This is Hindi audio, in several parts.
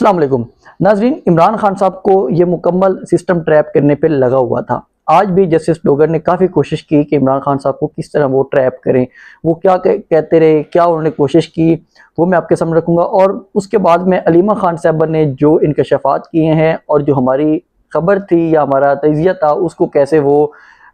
अस्सलाम वालेकुम नाजरीन। इमरान खान साहब को ये मुकम्मल सिस्टम ट्रैप करने पे लगा हुआ था। आज भी जस्टिस डोगर ने काफ़ी कोशिश की कि इमरान खान साहब को किस तरह वो ट्रैप करें, वो क्या कहते रहे, क्या उन्होंने कोशिश की, वो मैं आपके सामने रखूँगा। और उसके बाद में अलीमा खान साहबा ने जो इनकशाफात किए हैं और जो हमारी खबर थी या हमारा तजिया था उसको कैसे वो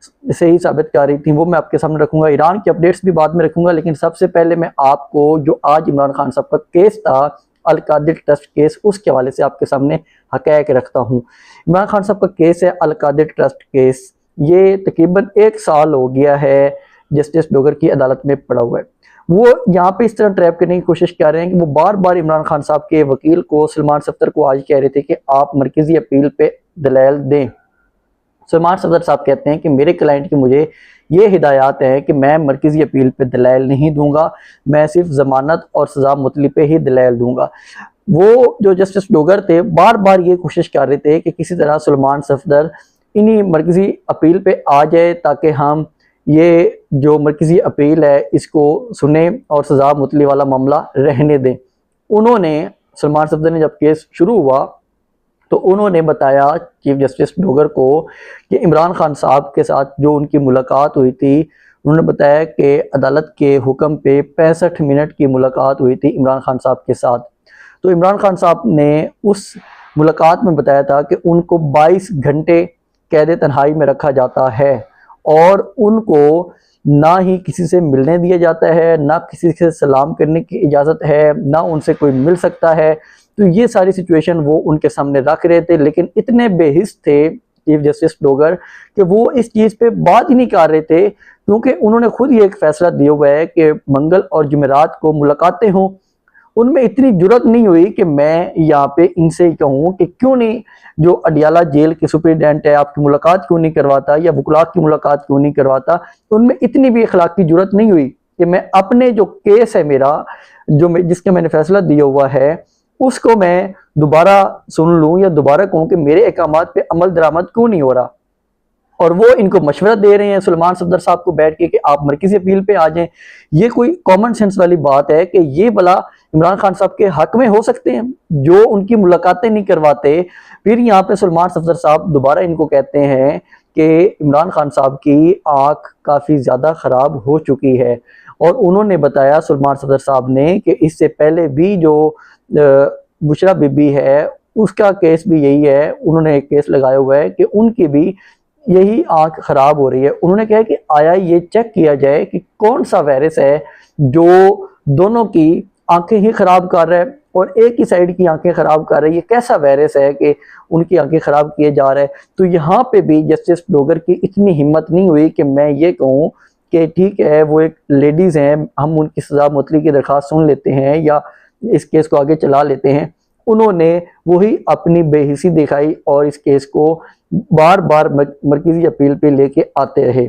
सही साबित कर रही थी, वो मैं आपके सामने रखूँगा। ईरान की अपडेट्स भी बाद में रखूँगा, लेकिन सबसे पहले मैं आपको जो आज इमरान खान साहब का केस था, अल कादिर ट्रस्ट केस, उसके हवाले से आपके सामने हक़ायक़ रखता हूँ। इमरान खान साहब का केस है अल कादिर ट्रस्ट केस। ये तकरीबन 1 साल हो गया है जस्टिस डोगर की अदालत में पड़ा हुआ है। वो यहाँ पे इस तरह ट्रैप करने की कोशिश कर रहे हैं कि वो बार बार इमरान खान साहब के वकील को सलमान सफ्दर को आज कह रहे थे कि आप मरकजी अपील पे दलाइल दें। सलमान सफ्दर साहब कहते हैं कि मेरे क्लाइंट की मुझे ये हिदायत है कि मैं मरकजी अपील पे दलाइल नहीं दूंगा, मैं सिर्फ जमानत और सजा मुतली पे ही दलाइल दूंगा। वो जो जस्टिस डोगर थे बार बार ये कोशिश कर रहे थे कि किसी तरह सलमान सफ्दर इन्हीं मरकजी अपील पे आ जाए ताकि हम ये जो मरकजी अपील है इसको सुने और सजा मुतली वाला मामला रहने दें। उन्होंने सलमान सफ्दर ने जब केस शुरू हुआ तो उन्होंने बताया चीफ जस्टिस डोगर को कि इमरान खान साहब के साथ जो उनकी मुलाकात हुई थी, उन्होंने बताया कि अदालत के हुक्म पे 65 मिनट की मुलाकात हुई थी इमरान खान साहब के साथ। तो इमरान खान साहब ने उस मुलाकात में बताया था कि उनको 22 घंटे कैद तन्हाई में रखा जाता है और उनको ना ही किसी से मिलने दिया जाता है, ना किसी से सलाम करने की इजाज़त है, ना उनसे कोई मिल सकता है। तो ये सारी सिचुएशन वो उनके सामने रख रहे थे, लेकिन इतने बेहिस थे चीफ जस्टिस डोगर कि वो इस चीज़ पे बात ही नहीं कर रहे थे, क्योंकि उन्होंने खुद ये एक फैसला दिया हुआ है कि मंगल और जुमेरात को मुलाकातें हों। उनमें इतनी जुर्रत नहीं हुई कि मैं यहाँ पे इनसे ही कहूँ कि क्यों नहीं जो अडियाला जेल के सुपरिटेंडेंट है आपकी मुलाकात क्यों नहीं करवाता या वकुलात की मुलाकात क्यों नहीं करवाता। तो उनमें इतनी भी अखलाक की जुर्रत नहीं हुई कि मैं अपने जो केस है मेरा जिसके मैंने फैसला दिया हुआ है उसको मैं दोबारा सुन लूँ या दोबारा कहूँ कि मेरे अहकामात पे अमल दरामद क्यों नहीं हो रहा। और वो इनको मशवरा दे रहे हैं सलमान सफ्दर साहब को बैठ के कि आप मरकजी अपील पे आ जाएं। ये कोई कॉमन सेंस वाली बात है कि ये भला इमरान खान साहब के हक में हो सकते हैं जो उनकी मुलाकातें नहीं करवाते। फिर यहाँ पे सलमान सफ्दर साहब दोबारा इनको कहते हैं कि इमरान खान साहब की आंख काफ़ी ज़्यादा ख़राब हो चुकी है। और उन्होंने बताया सलमान सफ्दर साहब ने कि इससे पहले भी जो बुशरा बीबी है उसका केस भी यही है, उन्होंने एक केस लगाया हुआ है कि उनकी भी यही आंख खराब हो रही है। उन्होंने कहा कि आया ये चेक किया जाए कि कौन सा वायरस है जो दोनों की आंखें ही खराब कर रहा है और एक ही साइड की आंखें खराब कर रहा है, ये कैसा वायरस है कि उनकी आंखें खराब किए जा रहा है। तो यहाँ पे भी जस्टिस डोगर की इतनी हिम्मत नहीं हुई कि मैं ये कहूँ कि ठीक है वो एक लेडीज़ हैं, हम उनकी सजा मुतली की दरख्वास्त सुन लेते हैं या इस केस को आगे चला लेते हैं। उन्होंने वही अपनी बेहिसी दिखाई और इस केस को बार बार मरकजी अपील पे लेके आते रहे।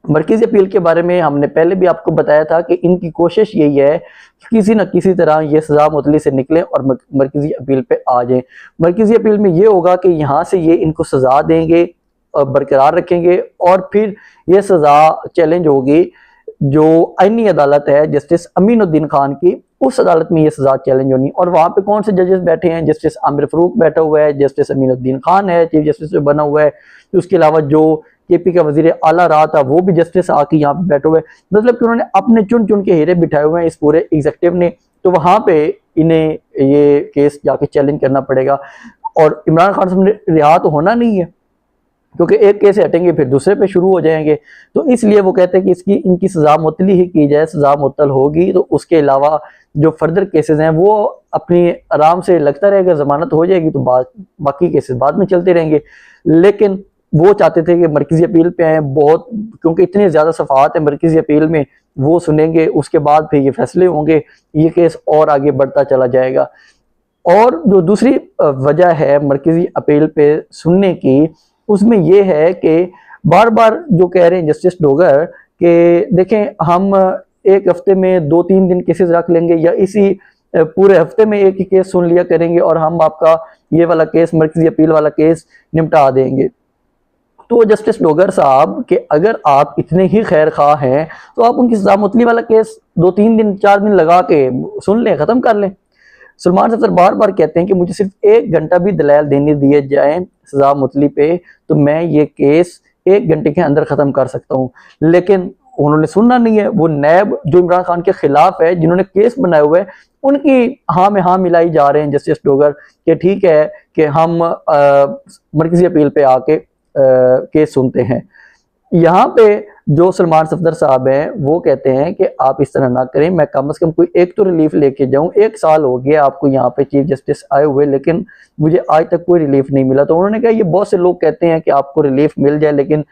मरकजी अपील के बारे में हमने पहले भी आपको बताया था कि इनकी कोशिश यही है कि किसी न किसी तरह ये सजा मुतली से निकले और मरकजी अपील पे आ जाए। मरकजी अपील में ये होगा कि यहाँ से ये इनको सजा देंगे और बरकरार रखेंगे और फिर ये सजा चैलेंज होगी जो आईनी अदालत है जस्टिस अमीनुद्दीन खान की, उस अदालत में ये सजा चैलेंज होनी। और वहाँ पे कौन से जजेस बैठे हैं, जस्टिस आमिर फरूक बैठा हुआ है, जस्टिस अमीनुद्दीन खान है चीफ जस्टिस में बना हुआ है, उसके अलावा जो केपी का वजीर आला रहा था वो भी जस्टिस आके यहाँ पे बैठे हुए हैं। मतलब कि उन्होंने अपने चुन चुन के हीरे बिठाए हुए हैं इस पूरे एग्जीक्यूटिव ने। तो वहाँ पे इन्हें ये केस जाके चैलेंज करना पड़ेगा और इमरान खान साहब ने रिहा तो होना नहीं है, क्योंकि एक केस हटेंगे फिर दूसरे पे शुरू हो जाएंगे। तो इसलिए वो कहते हैं कि इनकी सजा मुतली ही की जाए। सजा मुतल होगी तो उसके अलावा जो फर्दर केसेस हैं वो अपनी आराम से लगता रहेगा, जमानत हो जाएगी तो बाकी केसेस बाद में चलते रहेंगे। लेकिन वो चाहते थे कि मरकजी अपील पे आए बहुत, क्योंकि इतने ज़्यादा सफ़ात है मरकजी अपील में, वो सुनेंगे उसके बाद फिर ये फैसले होंगे, ये केस और आगे बढ़ता चला जाएगा। और जो दूसरी वजह है मरकजी अपील पे सुनने की, उसमें यह है कि बार बार जो कह रहे हैं जस्टिस डोगर कि देखें हम एक हफ्ते में 2-3 दिन केसेस रख लेंगे या इसी पूरे हफ्ते में एक ही केस सुन लिया करेंगे और हम आपका ये वाला केस मरकजी अपील वाला केस निपटा देंगे। तो जस्टिस डोगर साहब कि अगर आप इतने ही खैर खा हैं तो आप उनकी सजा मुतली वाला केस 2-3 दिन 4 दिन लगा के सुन लें, ख़त्म कर लें। सलमान सफदर बार बार कहते हैं कि मुझे सिर्फ 1 घंटा भी दलाल देने दिए जाए सजा मुतली पे तो मैं ये केस 1 घंटे के अंदर खत्म कर सकता हूँ, लेकिन उन्होंने सुनना नहीं है। वो नैब जो इमरान खान के खिलाफ है, जिन्होंने केस बनाए हुए हैं, उनकी हाँ में हाँ मिलाई जा रहे हैं जस्टिस डोगर कि ठीक है कि हम मरकजी अपील पे आके केस सुनते हैं। यहाँ पे जो सलमान सफदर साहब हैं वो कहते हैं कि आप इस तरह ना करें, मैं कम से कम कोई एक तो रिलीफ लेके जाऊं। 1 साल हो गया आपको यहाँ पे चीफ जस्टिस आए हुए, लेकिन मुझे आज तक कोई रिलीफ नहीं मिला। तो उन्होंने कहा ये बहुत से लोग कहते हैं कि आपको रिलीफ मिल जाए, लेकिन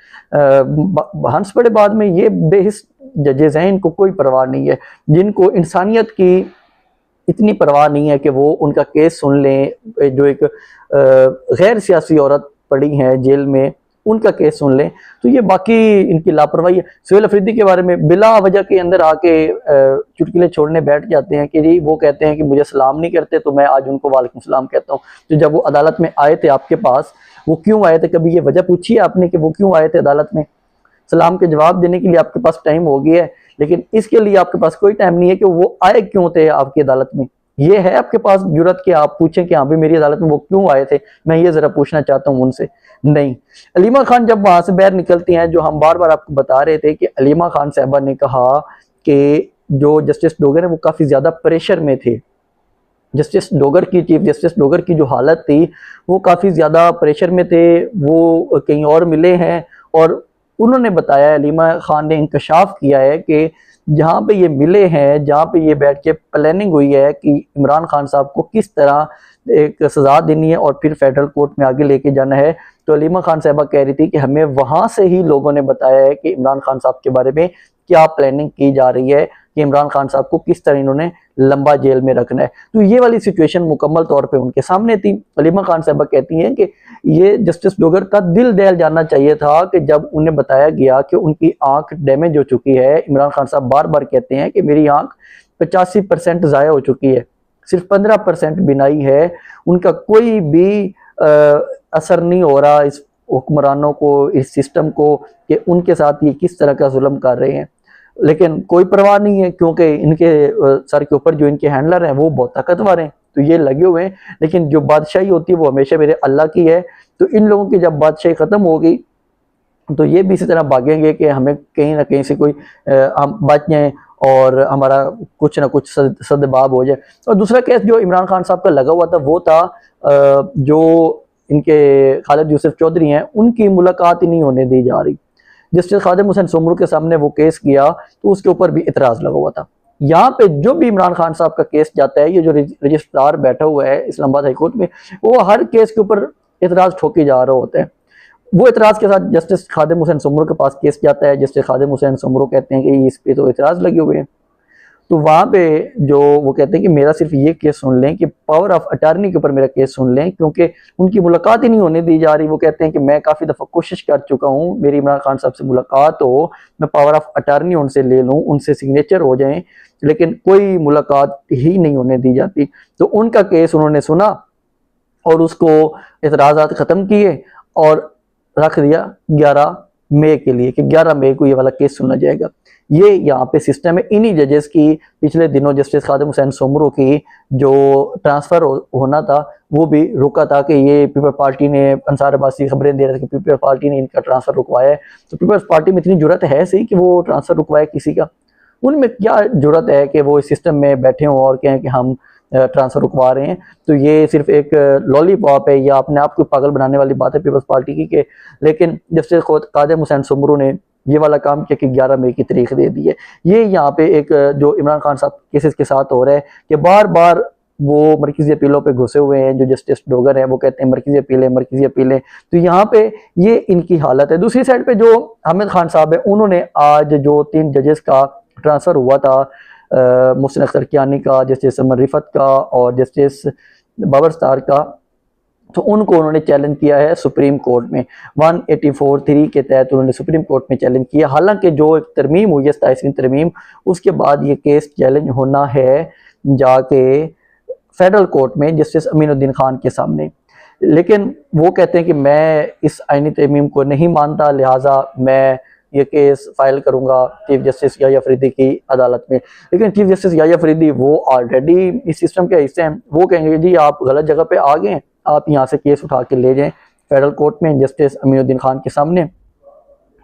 हंस पड़े बाद में ये बेहिस जजेस हैं, इनको कोई परवाह नहीं है, जिनको इंसानियत की इतनी परवाह नहीं है कि वो उनका केस सुन लें। जो एक गैर सियासी औरत पड़ी है जेल में, उनका केस सुन लें। तो ये बाकी इनकी लापरवाही है। सुहेल अफरीदी के बारे में बिला वजह के अंदर आके चुटकुले छोड़ने बैठ जाते हैं कि जी वो कहते हैं कि मुझे सलाम नहीं करते तो मैं आज उनको वालेकुम सलाम कहता हूँ। तो जब वो अदालत में आए थे आपके पास, वो क्यों आए थे? कभी ये वजह पूछी है आपने कि वो क्यों आए थे अदालत में? सलाम के जवाब देने के लिए आपके पास टाइम हो गया है, लेकिन इसके लिए आपके पास कोई टाइम नहीं है कि वो आए क्यों थे आपकी अदालत में। ये है आपके पास जुर्रत कि आप पूछें कि हाँ भाई मेरी अदालत में वो क्यों आए थे? मैं ये जरा पूछना चाहता हूँ उनसे। नहीं, अलीमा खान जब वहां से बाहर निकलती हैं, जो हम बार बार आपको बता रहे थे कि अलीमा खान साहबा ने कहा कि जो जस्टिस डोगर है वो काफी ज्यादा प्रेशर में थे। जस्टिस डोगर की, चीफ जस्टिस डोगर की जो हालत थी वो काफी ज्यादा प्रेशर में थे। वो कहीं और मिले हैं और उन्होंने बताया, अलीमा खान ने इंकशाफ किया है कि जहाँ पे ये मिले हैं, जहाँ पे ये बैठ के प्लानिंग हुई है कि इमरान खान साहब को किस तरह एक सजा देनी है और फिर फेडरल कोर्ट में आगे लेके जाना है। तो अलीमा खान साहबा कह रही थी कि हमें वहां से ही लोगों ने बताया है कि इमरान खान साहब के बारे में क्या प्लानिंग की जा रही है, कि इमरान खान साहब को किस तरह इन्होंने लंबा जेल में रखना है। तो ये वाली सिचुएशन मुकम्मल तौर पे उनके सामने थी। अलीमा खान साहबा कहती हैं कि ये जस्टिस डोगर का दिल दहल जानना चाहिए था कि जब उन्हें बताया गया कि उनकी आंख डैमेज हो चुकी है। इमरान खान साहब बार बार कहते हैं कि मेरी आंख 85% ज़ाया हो चुकी है, सिर्फ 15% बिनाई है, उनका कोई भी असर नहीं हो रहा इस हुक्मरानों को, इस सिस्टम को, कि उनके साथ ये किस तरह का जुल्म कर रहे हैं। लेकिन कोई परवाह नहीं है, क्योंकि इनके सर के ऊपर जो इनके हैंडलर हैं वो बहुत ताकतवर हैं, तो ये लगे हुए हैं। लेकिन जो बादशाही होती है वो हमेशा मेरे अल्लाह की है। तो इन लोगों की जब बादशाही खत्म होगी तो ये भी इसी तरह भागेंगे कि हमें कहीं ना कहीं से कोई हम बच जाएं और हमारा कुछ ना कुछ सदबाब हो जाए। और दूसरा केस जो इमरान खान साहब का लगा हुआ था वो था जो इनके खालिद यूसुफ चौधरी हैं, उनकी मुलाकात ही नहीं होने दी जा रही। जस्टिस खादिम हुसैन सुमरू के सामने वो केस किया तो उसके ऊपर भी इतराज लगा हुआ था। यहाँ पे जो भी इमरान खान साहब का केस जाता है, ये जो रजिस्ट्रार बैठा हुआ है इस्लामाबाद हाईकोर्ट में, वो हर केस के ऊपर इतराज ठोके जा रहे होते हैं। वो इतराज के साथ जस्टिस खादिम हुसैन सुमरू के पास केस जाता है। जस्टिस खादिम हुसैन सुमरू कहते हैं कि इस पे तो इतराज लगे हुए हैं। तो वहाँ पे जो वो कहते हैं कि मेरा सिर्फ ये केस सुन लें, कि पावर ऑफ अटॉर्नी के ऊपर मेरा केस सुन लें, क्योंकि उनकी मुलाकात ही नहीं होने दी जा रही। वो कहते हैं कि मैं काफ़ी दफ़ा कोशिश कर चुका हूँ मेरी इमरान खान साहब से मुलाकात हो, मैं पावर ऑफ अटॉर्नी उनसे ले लूँ, उनसे सिग्नेचर हो जाएं, लेकिन कोई मुलाकात ही नहीं होने दी जाती। तो उनका केस उन्होंने सुना और उसको एतराज़ात ख़त्म किए और रख दिया 11 मई के लिए, कि 11 मई को ये वाला केस सुना जाएगा। ये यहाँ पे सिस्टम है। इन्हीं जजेस की पिछले दिनों जस्टिस खादिम हुसैन सुमरू की जो ट्रांसफ़र होना था वो भी रुका था, कि ये पीपल्स पार्टी ने, अंसार अब्बासी खबरें दे रहे थे कि पीपल्स पार्टी ने इनका ट्रांसफ़र रुकवाया है। तो पीपल्स पार्टी में इतनी जुर्रत है सही कि वो ट्रांसफ़र रुकवाए किसी का? उनमें क्या जुर्रत है कि वो इस सिस्टम में बैठे हों और कहें कि हम ट्रांसफ़र रुकवा रहे हैं? तो ये सिर्फ एक लॉलीपॉप है या अपने आप को पागल बनाने वाली बात है पीपल्स पार्टी की के। लेकिन जस्टिस खादिम हुसैन सुमरू ने ये वाला काम किया कि 11 मई की तारीख दे दी है। ये यहाँ पे एक जो इमरान खान साहब केसेस के साथ हो रहा है कि बार बार वो मरकज़ी अपीलों पे घुसे हुए हैं। जो जस्टिस डोगर है वो कहते हैं मरकज़ी अपीलें, मरकज़ी अपीलें। तो यहाँ पे ये इनकी हालत है। दूसरी साइड पे जो हामिद खान साहब है, उन्होंने आज जो 3 जजेस का ट्रांसफ़र हुआ था, मोहसिन अख्तर कियानी का, जस्टिस अमर रिफत का और जस्टिस बाबर स्टार का, तो उनको उन्होंने चैलेंज किया है सुप्रीम कोर्ट में। 184(3) के तहत उन्होंने सुप्रीम कोर्ट में चैलेंज किया। हालांकि जो एक तरमीम हुई है 27वीं तरमीम, उसके बाद ये केस चैलेंज होना है जाके फेडरल कोर्ट में जस्टिस अमीनुद्दीन खान के सामने। लेकिन वो कहते हैं कि मैं इस आईनी तरमीम को नहीं मानता, लिहाजा मैं ये केस फाइल करूंगा चीफ जस्टिस याह्या अफरीदी की अदालत में। लेकिन चीफ जस्टिस याह्या अफरीदी वो ऑलरेडी इस सिस्टम के हिस्से हैं, वो कहेंगे जी आप गलत जगह पे आ गए, आप यहाँ से केस उठा के ले जाएं फेडरल कोर्ट में जस्टिस अमीनुद्दीन खान के सामने,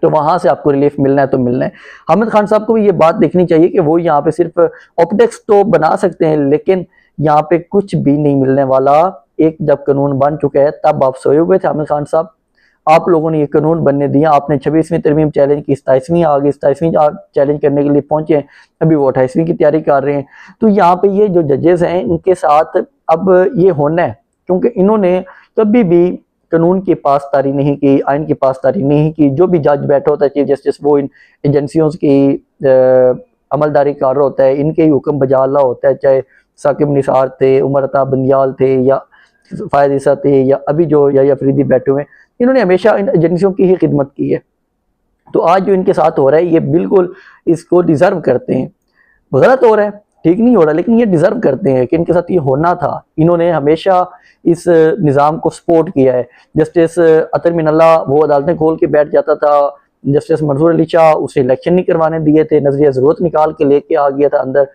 तो वहां से आपको रिलीफ मिलना है तो मिलना है। हामिद खान साहब को भी ये बात देखनी चाहिए कि वो यहाँ पे सिर्फ ऑप्टिक्स तो बना सकते हैं, लेकिन यहाँ पे कुछ भी नहीं मिलने वाला। एक जब कानून बन चुका है तब आप सोए हुए थे हामिद खान साहब, आप लोगों ने ये कानून बनने दिया, आपने 26वीं तरमीम चैलेंज की, 27वीं आ गई, 27वीं चैलेंज करने के लिए पहुंचे, अभी वो 28वीं की तैयारी कर रहे हैं। तो यहाँ पे ये जो जजेस हैं इनके साथ अब ये होना है, क्योंकि इन्होंने कभी भी कानून की पासदारी नहीं की, आइन की पासदारी नहीं की। जो भी जज बैठा होता है चीफ जस्टिस, वो इन एजेंसियों की अमलदारी कर रहा होता है, इनके ही हुक्म बजा रहा होता है, चाहे साकिब निसार थे, उमर अता बंदियाल थे, या फायद ईसा थे, या अभी जो याह्या अफरीदी बैठे हुए हैं, इन्होंने हमेशा इन एजेंसियों की ही खिदमत की है। तो आज जो इनके साथ हो रहा है ये बिल्कुल इसको डिजर्व करते हैं। गलत हो रहा है, ठीक नहीं हो रहा, लेकिन ये डिजर्व करते हैं कि इनके साथ ये होना था। इन्होंने हमेशा इस निज़ाम को सपोर्ट किया है। जस्टिस अतर मिनल्ला वो अदालतें खोल के बैठ जाता था, जस्टिस मंसूर अली शाह उसे इलेक्शन नहीं करवाने दिए थे, नजरिया जरूरत निकाल के लेके आ गया था अंदर।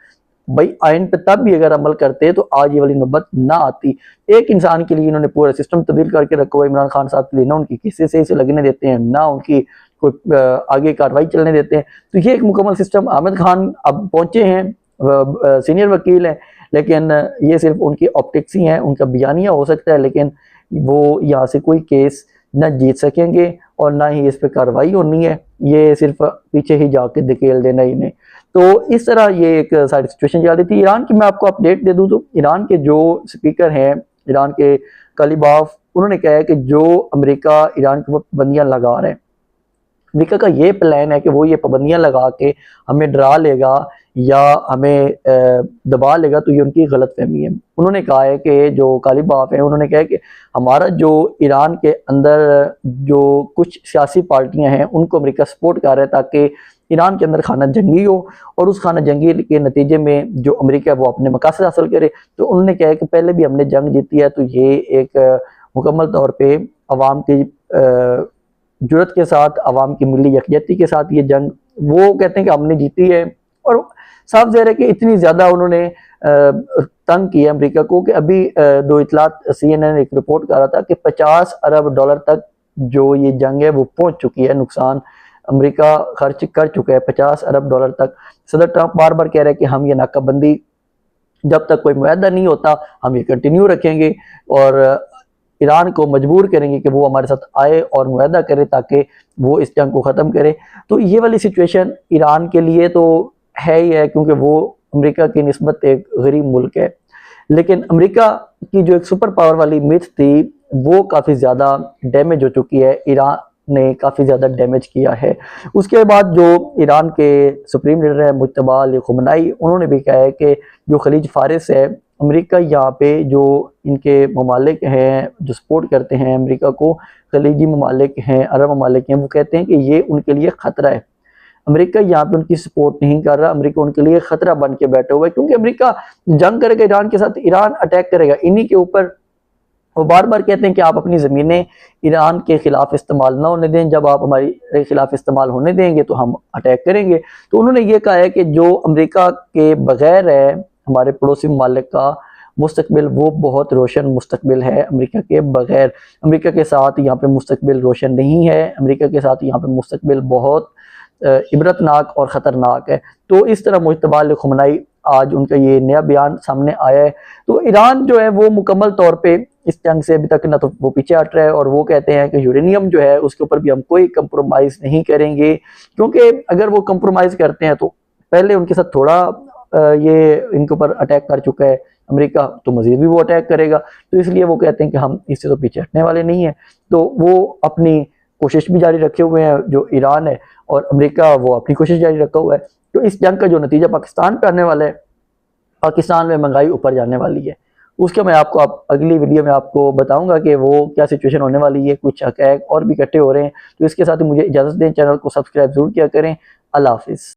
भाई आइन पे तब भी अगर अमल करते तो आज ये वाली नौबत ना आती। एक इंसान के लिए इन्होंने पूरा सिस्टम तब्दील करके रखा हुआ। इमरान खान साहब के लिए ना उनकी किसी से इसे लगने देते हैं, ना उनकी कोई आगे कार्रवाई चलने देते हैं। तो ये एक मुकम्मल सिस्टम। हामिद खान अब पहुंचे हैं, सीनियर वकील हैं, लेकिन ये सिर्फ उनकी ऑप्टिक्स ही हैं, उनका बयानिया हो सकता है, लेकिन वो यहाँ से कोई केस न जीत सकेंगे और ना ही इस पर कार्रवाई होनी है। ये सिर्फ पीछे ही जाके धकेल देना इन्हें। तो इस तरह ये एक सारी सिचुएशन चल रही थी। ईरान की मैं आपको अपडेट दे दूं तो ईरान के जो स्पीकर हैं, ईरान के कालिबाफ, उन्होंने कहा है कि जो अमेरिका ईरान के ऊपर पाबंदियां लगा रहे हैं, अमेरिका का ये प्लान है कि वो ये पाबंदियां लगा के हमें डरा लेगा या हमें दबा लेगा, तो ये उनकी गलत फहमी है। उन्होंने कहा है कि जो कालिबाफ है, उन्होंने कहा है कि हमारा जो ईरान के अंदर जो कुछ सियासी पार्टियां हैं उनको अमेरिका सपोर्ट कर रहा है ताकि ईरान के अंदर खाना जंगी हो, और उस खाना जंगी के नतीजे में जो अमेरिका है वो अपने मकासद हासिल करे। तो उन्होंने कहा है कि पहले भी हमने जंग जीती है, तो ये एक मुकम्मल तौर पे अवाम की जुर्रत के साथ, अवाम की मिली यकजहती के साथ ये जंग वो कहते हैं कि हमने जीती है। और साफ ज़ाहिर है कि इतनी ज़्यादा उन्होंने तंग किया अमेरिका को कि अभी दो इतलात CNN एक रिपोर्ट कर रहा था कि 50 अरब डॉलर तक जो ये जंग है वो पहुंच चुकी है, नुकसान अमेरिका खर्च कर चुका है 50 अरब डॉलर तक। सदर ट्रंप बार बार कह रहे हैं कि हम ये नाकाबंदी जब तक कोई मुआहदा नहीं होता हम ये कंटिन्यू रखेंगे और ईरान को मजबूर करेंगे कि वो हमारे साथ आए और मुआहदा करे ताकि वो इस जंग को ख़त्म करे। तो ये वाली सिचुएशन ईरान के लिए तो है ही है, क्योंकि वो अमेरिका की निस्बत एक गरीब मुल्क है। लेकिन अमेरिका की जो एक सुपर पावर वाली मिथ थी वो काफ़ी ज़्यादा डैमेज हो चुकी है, ईरान ने काफ़ी ज़्यादा डैमेज किया है। उसके बाद जो ईरान के सुप्रीम लीडर है मुज्तबा अली ख़ुमैनी, उन्होंने भी कहा है कि जो खलीज फारिस है, अमेरिका यहाँ पे जो इनके ममालिक हैं जो सपोर्ट करते हैं अमेरिका को, खलीजी ममालिक हैं, अरब ममालिक हैं, वो कहते हैं कि ये उनके लिए ख़तरा है। अमेरिका यहाँ पे उनकी सपोर्ट नहीं कर रहा, अमेरिका उनके लिए खतरा बन के बैठा हुआ है, क्योंकि अमेरिका जंग करेगा ईरान के साथ, ईरान अटैक करेगा इन्हीं के ऊपर। वो बार बार कहते हैं कि आप अपनी ज़मीनें ईरान के खिलाफ इस्तेमाल ना होने दें, जब आप हमारे खिलाफ इस्तेमाल होने देंगे तो हम अटैक करेंगे। तो उन्होंने ये कहा है कि जो अमेरिका के बगैर है हमारे पड़ोसी ममालिक का मुस्तकबिल, वो बहुत रोशन मुस्तकबिल है अमेरिका के बगैर। अमेरिका के साथ यहाँ पे मुस्तकबिल रोशन नहीं है, अमेरिका के साथ यहाँ पे मुस्तकबिल बहुत इबरतनाक और ख़तरनाक है। तो इस तरह मुज्तबा अली ख़ुमैनी आज उनका ये नया बयान सामने आया है। तो ईरान जो है वो मुकम्मल तौर पे इस जंग से अभी तक ना तो वो पीछे हट रहा है, और वो कहते हैं कि यूरेनियम जो है उसके ऊपर भी हम कोई कंप्रोमाइज़ नहीं करेंगे, क्योंकि अगर वो कंप्रोमाइज़ करते हैं तो पहले उनके साथ थोड़ा ये इनके ऊपर अटैक कर चुका है अमेरिका, तो मज़ीद भी वो अटैक करेगा। तो इसलिए वो कहते हैं कि हम इससे तो पीछे हटने वाले नहीं हैं। तो वो अपनी कोशिश भी जारी रखे हुए हैं जो ईरान है, और अमेरिका वो अपनी कोशिश जारी रखा हुआ है। तो इस जंग का जो नतीजा पाकिस्तान पे आने वाला है, पाकिस्तान में महंगाई ऊपर जाने वाली है, उसका मैं आपको अगली वीडियो में आपको बताऊंगा कि वो क्या सिचुएशन होने वाली है। कुछ हक़ाइक़ और भी इकट्ठे हो रहे हैं। तो इसके साथ ही मुझे इजाज़त दें, चैनल को सब्सक्राइब जरूर किया करें। अल्लाह हाफिज़।